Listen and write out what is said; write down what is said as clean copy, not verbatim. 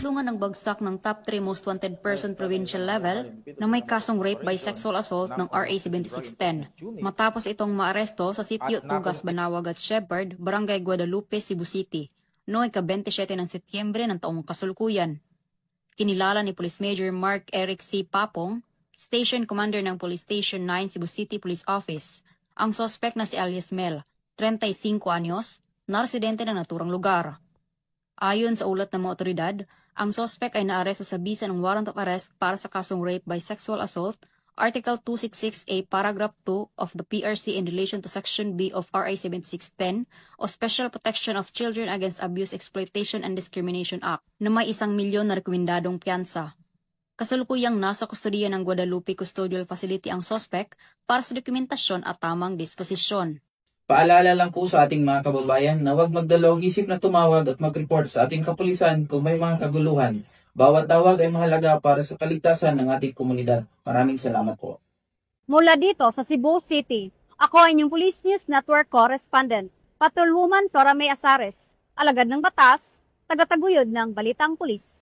Lungan ang bagsak ng top 3 most wanted person provincial level na may kasong rape by sexual assault ng RA 7610. Matapos itong maaresto sa sitio Tugas, Banawag at Shepherd, Barangay Guadalupe, Cebu City, noong ika-27 ng Setyembre ng taong kasulukuyan. Kinilala ni Police Major Mark Eric C. Papong, Station Commander ng Police Station 9 Cebu City Police Office, ang suspect na si alias Mel, 35 anyos, na residente ng naturang lugar. Ayon sa ulat ng mga otoridad, ang suspect ay naaresto sa bisa ng warrant of arrest para sa kasong rape by sexual assault, Article 266A, Paragraph 2 of the PRC in relation to Section B of RA 7610 o Special Protection of Children Against Abuse, Exploitation and Discrimination Act na may 1 milyon na rekomendadong piyansa. Kasalukuyang nasa kustodiya ng Guadalupe Custodial Facility ang suspect para sa dokumentasyon at tamang disposisyon. Paalala lang po sa ating mga kababayan na huwag magdalawang isip na tumawag at mag-report sa ating kapulisan kung may mga kaguluhan. Bawat tawag ay mahalaga para sa kaligtasan ng ating komunidad. Maraming salamat po. Mula dito sa Cebu City, ako ay inyong Police News Network Correspondent, Patrolwoman Flora May Azares, alagad ng batas, tagataguyod ng Balitang Pulis.